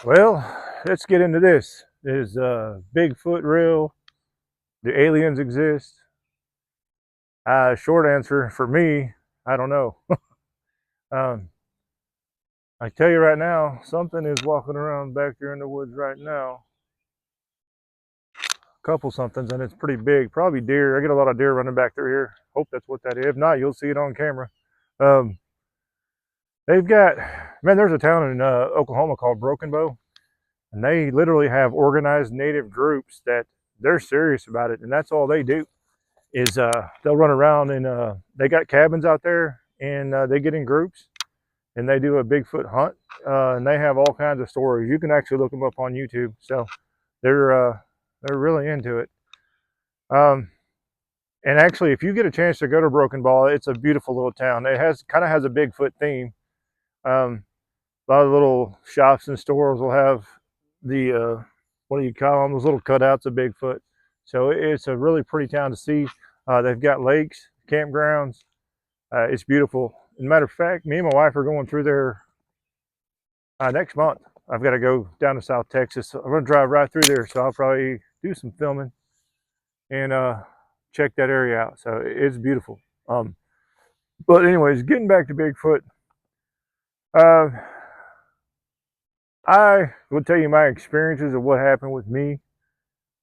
Well, let's get into this. Is Bigfoot real? Do aliens exist? Short answer for me, I don't know. um, I tell you right now, something is walking around back here in the woods right now. A couple somethings, and it's pretty big. Probably deer. I get a lot of deer running back through here. Hope that's what that is. If not, you'll see it on camera. Um, they've got, man, there's a town in Oklahoma called Broken Bow, and they literally have organized native groups that they're serious about it, and that's all they do. Is they'll run around and they got cabins out there, and they get in groups and they do a Bigfoot hunt, and they have all kinds of stories. You can actually look them up on YouTube. So they're really into it. Um, and actually, if you get a chance to go to Broken Ball, it's a beautiful little town. It has kind of has a Bigfoot theme. A lot of little shops and stores will have the what do you call them? Those little cutouts of Bigfoot. So it's a really pretty town to see. They've got lakes, campgrounds. It's beautiful. As a matter of fact, me and my wife are going through there next month. I've got to go down to South Texas. So I'm going to drive right through there. So I'll probably do some filming and check that area out. So it's beautiful. But anyways, getting back to Bigfoot, uh, I will tell you my experiences of what happened with me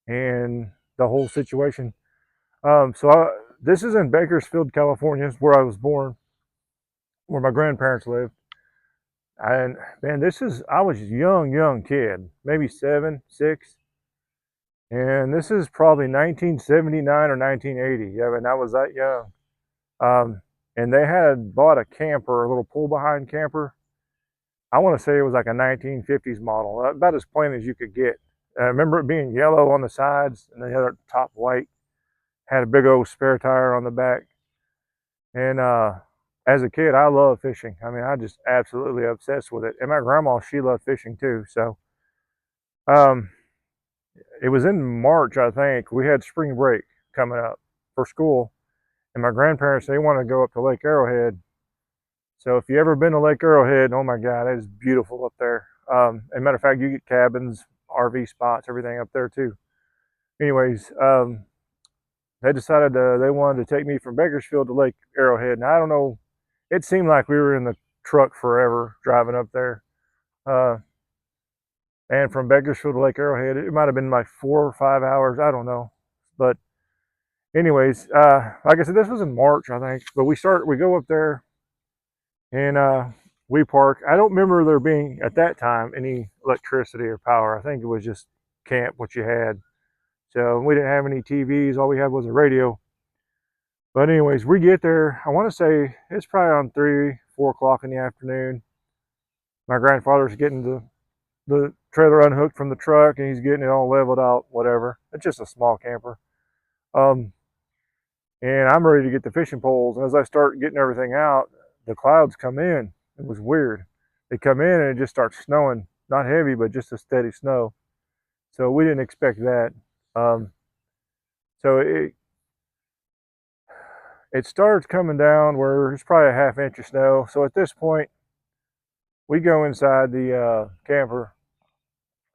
and the whole situation. This is in Bakersfield, California, where I was born, where my grandparents lived. And man, I was a young kid, maybe 7, 6. And this is probably 1979 or 1980. Yeah, and I was that young. And they had bought a camper, a little pull behind camper. I want to say it was like a 1950s model, about as plain as you could get. I remember it being yellow on the sides and the other top white. Had a big old spare tire on the back. And as a kid, I loved fishing. I mean, I just absolutely obsessed with it. And my grandma, she loved fishing too. So um, it was in March, I think. We had spring break coming up for school. And my grandparents, they wanted to go up to Lake Arrowhead. So if you ever been to Lake Arrowhead, oh my God, it is beautiful up there. As a matter of fact, you get cabins, RV spots, everything up there too. Anyways, they decided they wanted to take me from Bakersfield to Lake Arrowhead. And I don't know, it seemed like we were in the truck forever driving up there. Uh, and from Bakersfield to Lake Arrowhead, it might have been like 4 or 5 hours. I don't know. But anyways, like I said, this was in March, I think. But we go up there and we park. I don't remember there being at that time any electricity or power. I think it was just camp, what you had. So we didn't have any TVs. All we had was a radio. But anyways, we get there. I want to say it's probably on 3, 4 o'clock in the afternoon. My grandfather's getting the trailer unhooked from the truck, and he's getting it all leveled out, whatever. It's just a small camper. Um, and I'm ready to get the fishing poles. And as I start getting everything out, the clouds come in. It was weird. They come in and it just starts snowing. Not heavy, but just a steady snow. So we didn't expect that. Um, so it starts coming down where it's probably a half-inch of snow. So at this point, we go inside the camper.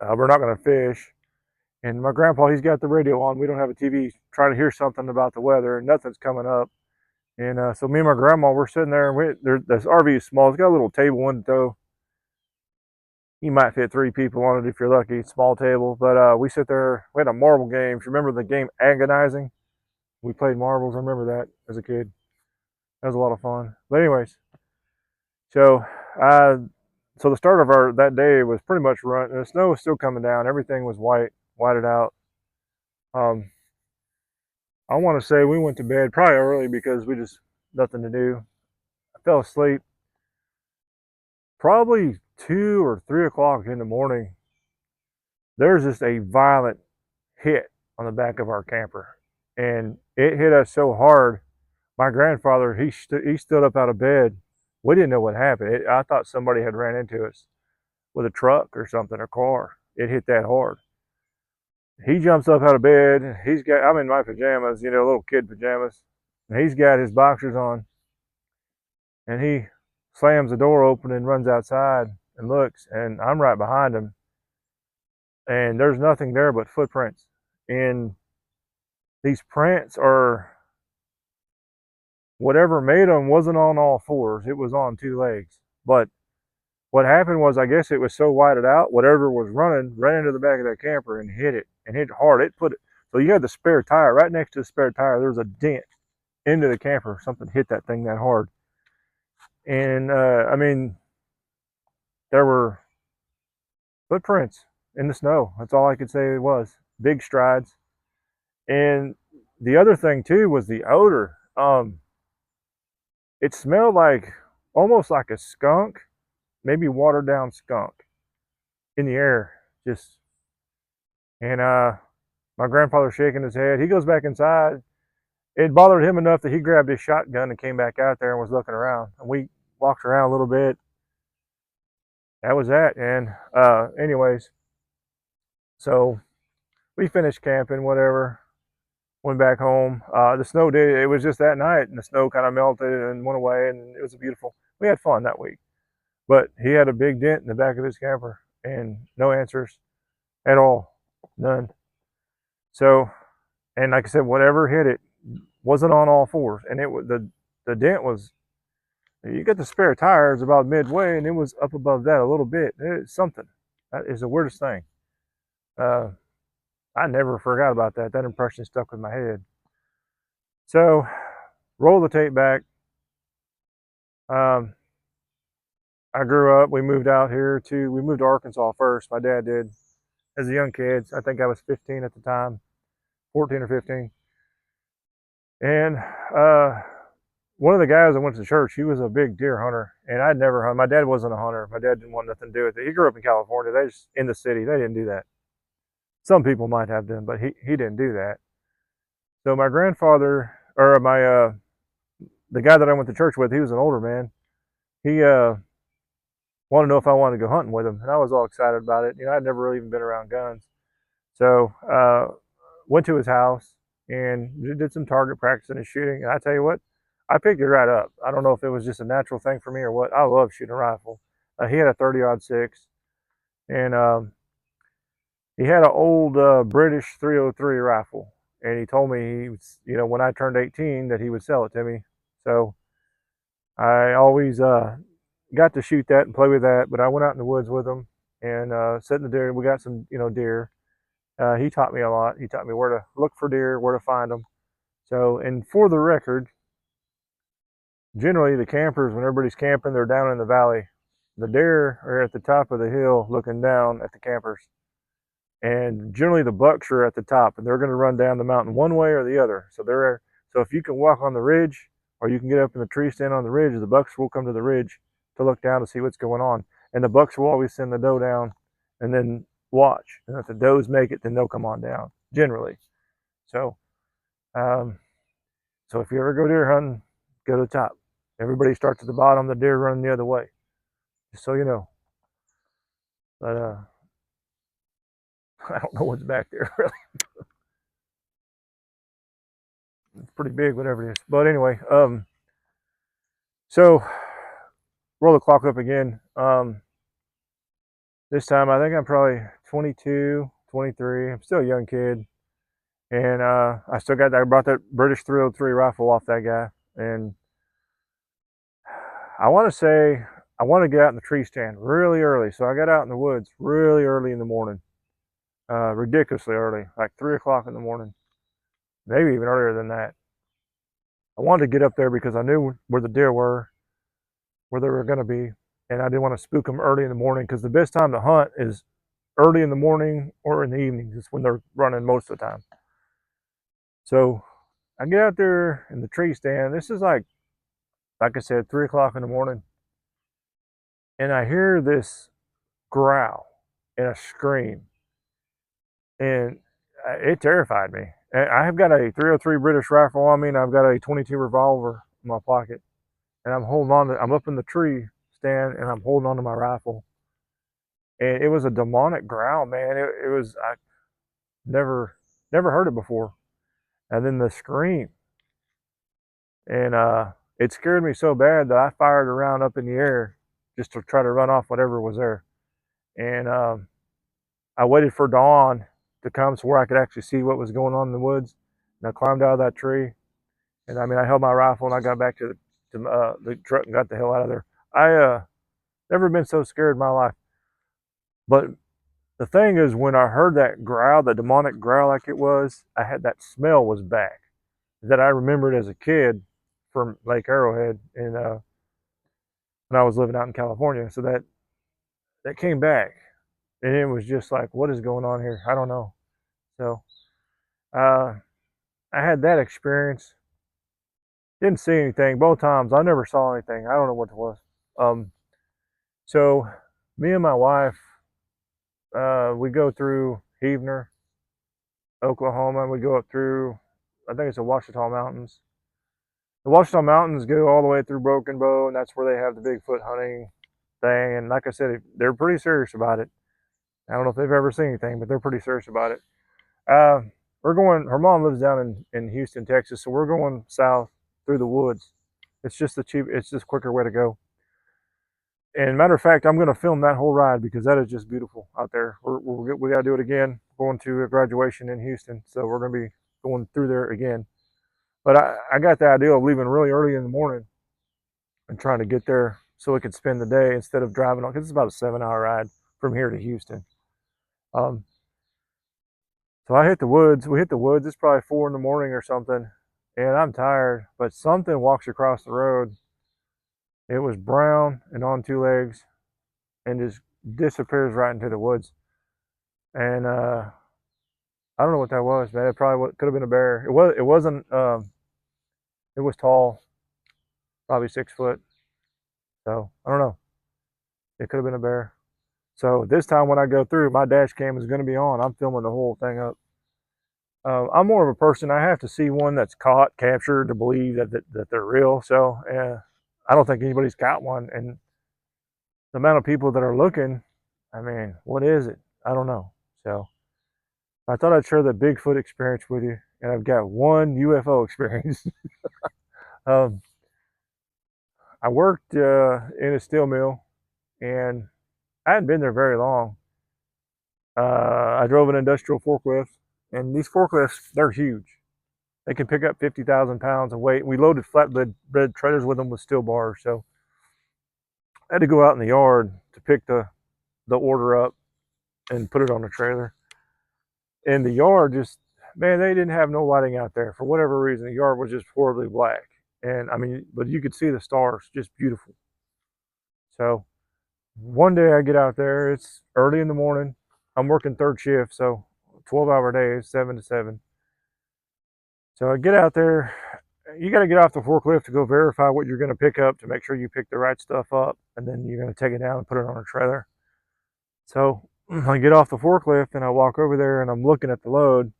We're not going to fish. And my grandpa, he's got the radio on. We don't have a TV. He's trying to hear something about the weather, and nothing's coming up. And so me and my grandma, we're sitting there, and this RV is small. It's got a little table in it, though. You might fit 3 people on it if you're lucky. Small table. But we sit there. We had a marble game. If you remember the game Agonizing, we played marbles. I remember that as a kid. That was a lot of fun. But anyways, so uh, so the start of our that day was pretty much run. And the snow was still coming down. Everything was whited out. Um, I want to say we went to bed probably early because we just nothing to do. I fell asleep probably 2 or 3 o'clock in the morning. There's just a violent hit on the back of our camper, and it hit us so hard. My grandfather he stood up out of bed. We didn't know what happened. I thought somebody had ran into us with a truck or something, a car. It hit that hard. He jumps up out of bed. I'm in my pajamas, little kid pajamas, and he's got his boxers on, and he slams the door open and runs outside and looks, and I'm right behind him, and there's nothing there but footprints. And these prints are, whatever made them wasn't on all fours, it was on two legs. But what happened was, I guess it was so whited out, whatever was running ran into the back of that camper and hit hard. It put it, so you had the spare tire right next to the spare tire. There was a dent into the camper. Something hit that thing that hard. And I mean, there were footprints in the snow. That's all I could say it was. Big strides. And the other thing too was the odor. It smelled like, almost like a skunk, maybe watered down skunk in the air. Just, and my grandfather shaking his head. He goes back inside. It bothered him enough that he grabbed his shotgun and came back out there and was looking around. And we walked around a little bit. That was that. And anyways, so we finished camping, whatever. Went back home. The snow did. It was just that night, and the snow kind of melted and went away, and it was beautiful. We had fun that week. But he had a big dent in the back of his camper, and no answers at all, none. So, and like I said, whatever hit it wasn't on all fours, and it was the dent was. You get the spare tires about midway, and it was up above that a little bit. It's something. That is the weirdest thing. Uh, I never forgot about that. That impression stuck with my head. So, roll the tape back. Um, I grew up. We moved out here to. We moved to Arkansas first. My dad did. As a young kid, I think I was 15 at the time, 14 or 15. And one of the guys that went to church, he was a big deer hunter, and I'd never hunt. My dad wasn't a hunter. My dad didn't want nothing to do with it. He grew up in California. They just in the city. They didn't do that. Some people might have done, but he didn't do that. So my grandfather, or my the guy that I went to church with, he was an older man. He wanted to know if I wanted to go hunting with him, and I was all excited about it. You know, I'd never really even been around guns, so went to his house and did some target practicing and shooting. And I tell you what, I picked it right up. I don't know if it was just a natural thing for me or what. I love shooting a rifle. He had a 30-06, and he had an old British 303 rifle. And he told me he was, you know, when I turned 18, that he would sell it to me. So I always got to shoot that and play with that. But I went out in the woods with him and set in the deer. We got some, you know, deer. He taught me a lot. He taught me where to look for deer, where to find them. So, and for the record, generally the campers, when everybody's camping, they're down in the valley. The deer are at the top of the hill looking down at the campers. And generally the bucks are at the top, and they're going to run down the mountain one way or the other. So if you can walk on the ridge, or you can get up in the tree stand on the ridge, the bucks will come to the ridge to look down to see what's going on. And the bucks will always send the doe down and then watch. And if the does make it, then they'll come on down, generally. So um, so if you ever go deer hunting, go to the top. Everybody starts at the bottom, the deer run the other way. Just so you know. But I don't know what's back there, really. It's pretty big, whatever it is. But anyway, so roll the clock up again. This time I think I'm probably 22, 23. I'm still a young kid. And I brought that British 303 rifle off that guy. And I want to say, I want to get out in the tree stand really early. So I got out in the woods really early in the morning. Ridiculously early, like 3 o'clock in the morning. Maybe even earlier than that. I wanted to get up there because I knew where the deer were, where they were going to be, and I didn't want to spook them early in the morning, because the best time to hunt is early in the morning or in the evenings. It's when they're running most of the time. So I get out there in the tree stand. This is like I said, 3 o'clock in the morning, and I hear this growl and a scream, and it terrified me. And I have got a 303 British rifle on me, and I've got a 22 revolver in my pocket, and I'm holding on to. I'm up in the tree stand, and I'm holding on to my rifle. And it was a demonic growl, man. It was, I never heard it before. And then the scream, and it scared me so bad that I fired around up in the air just to try to run off whatever was there. And I waited for dawn to come so where I could actually see what was going on in the woods. And I climbed out of that tree, and I mean, I held my rifle and I got back to the truck and got the hell out of there. I never been so scared in my life. But the thing is, when I heard that growl, the demonic growl, like it was, I had that smell was back that I remembered as a kid from Lake Arrowhead, and when I was living out in California. So that came back, and it was just like, what is going on here? I don't know. So uh, I had that experience. Didn't see anything both times. I never saw anything. I don't know what it was. Um, so me and my wife, we go through Heavener, Oklahoma, and we go up through, I think it's the Ouachita Mountains. The Ouachita Mountains go all the way through Broken Bow, and that's where they have the Bigfoot hunting thing. And like I said, they're pretty serious about it. I don't know if they've ever seen anything, but they're pretty serious about it. Uh, we're going. Her mom lives down in Houston, Texas, so we're going south through the woods. It's just the cheap. It's just quicker way to go. And matter of fact, I'm going to film that whole ride because that is just beautiful out there. We got to do it again. Going to a graduation in Houston, so we're going to be going through there again. But I got the idea of leaving really early in the morning and trying to get there so we could spend the day instead of driving on, because it's about a 7 hour ride from here to Houston. Um, so I hit the woods. We hit the woods. It's probably 4 in the morning or something, and I'm tired. But something walks across the road. It was brown and on two legs, and just disappears right into the woods. And I don't know what that was, man. It probably could have been a bear. It was. It wasn't. It was tall, probably 6 foot. So I don't know. It could have been a bear. So this time when I go through, my dash cam is going to be on. I'm filming the whole thing up. I'm more of a person. I have to see one that's caught, captured, to believe that they're real. So I don't think anybody's got one. And the amount of people that are looking, I mean, what is it? I don't know. So I thought I'd share the Bigfoot experience with you, and I've got one UFO experience. um, I worked in a steel mill, and I hadn't been there very long. I drove an industrial forklift, and these forklifts, they're huge. They can pick up 50,000 pounds of weight. We loaded flatbed trailers with them with steel bars, so I had to go out in the yard to pick the order up and put it on the trailer. And the yard just, man, they didn't have no lighting out there for whatever reason. The yard was just horribly black, and I mean, but you could see the stars, just beautiful. So one day I get out there. It's early in the morning. I'm working third shift, so 12-hour days, 7 to 7. So I get out there. You got to get off the forklift to go verify what you're going to pick up to make sure you pick the right stuff up, and then you're going to take it down and put it on a trailer. So I get off the forklift and I walk over there and I'm looking at the load,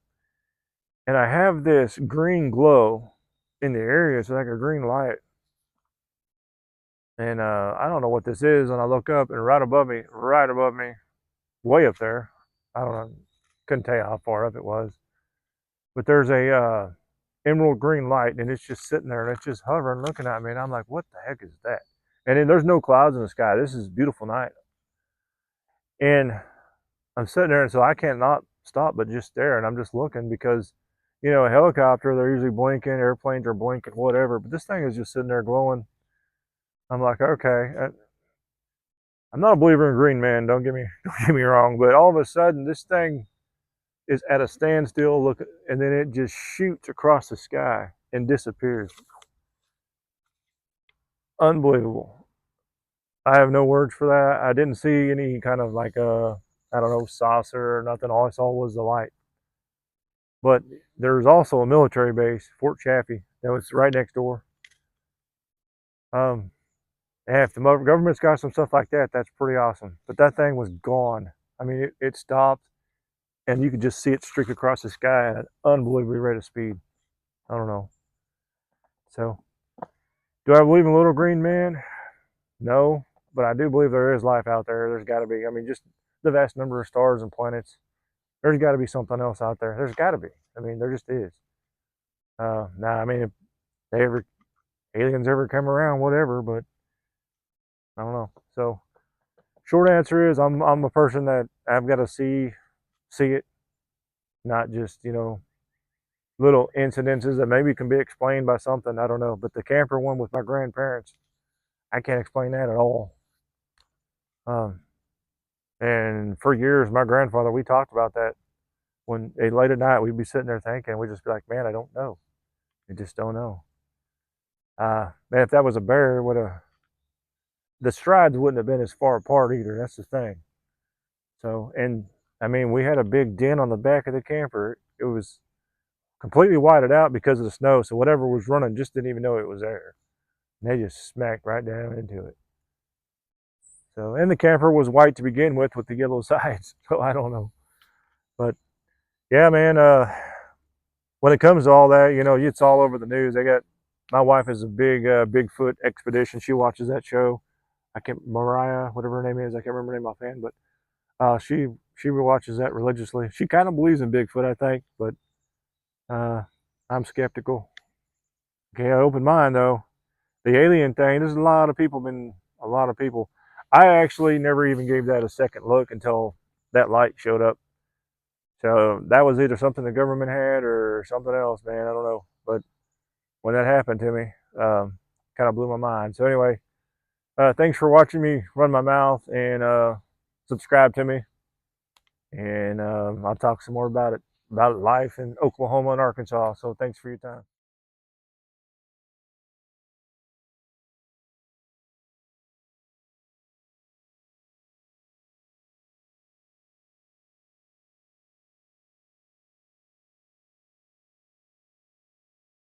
and I have this green glow in the area. It's like a green light, and I don't know what this is. And I look up, and right above me, way up there, I don't know, couldn't tell you how far up it was, but there's a emerald green light, and it's just sitting there, and it's just hovering, looking at me, and I'm like, what the heck is that? And then there's no clouds in the sky. This is a beautiful night, and I'm sitting there, and so I can't not stop but just stare, and I'm just looking because, you know, a helicopter, they're usually blinking, airplanes are blinking, whatever, but this thing is just sitting there glowing. I'm like, okay. I'm not a believer in green, man. Don't get me wrong, but all of a sudden, this thing is at a standstill, look, and then it just shoots across the sky and disappears. Unbelievable. I have no words for that. I didn't see any kind of like I don't know, saucer or nothing. All I saw was the light. But there's also a military base, Fort Chaffee, that was right next door. Um, and if the government's got some stuff like that, that's pretty awesome. But that thing was gone. I mean, it stopped, and you could just see it streak across the sky at an unbelievably rate of speed. I don't know. So, do I believe in little green men? No, but I do believe there is life out there. There's got to be. I mean, just the vast number of stars and planets. There's got to be something else out there. There's got to be. I mean, there just is. Now, I mean, if they ever aliens ever come around, whatever, but I don't know. So, short answer is, I'm a person that I've got to see see it, not just, little incidences that maybe can be explained by something. I don't know. But the camper one with my grandparents, I can't explain that at all. Um, and for years, my grandfather, we talked about that. When late at night, we'd be sitting there thinking, we'd just be like, man, I don't know. I just don't know. Man, if that was a bear, would have the strides wouldn't have been as far apart either. That's the thing. So, and I mean, we had a big dent on the back of the camper. It was completely whited out because of the snow. So whatever was running just didn't even know it was there. And they just smacked right down into it. So, and the camper was white to begin with the yellow sides. So I don't know. But yeah, man, when it comes to all that, it's all over the news. My wife is a big Bigfoot expedition. She watches that show. I can't, Mariah, whatever her name is. I can't remember her name offhand, but she watches that religiously. She kind of believes in Bigfoot, I think, but uh, I'm skeptical. Okay, open mind though. The alien thing, there's a lot of people. I actually never even gave that a second look until that light showed up. So that was either something the government had or something else, man. I don't know. But when that happened to me, kind of blew my mind. So anyway, thanks for watching me run my mouth and subscribe to me. And I'll talk some more about life in Oklahoma and Arkansas. So thanks for your time.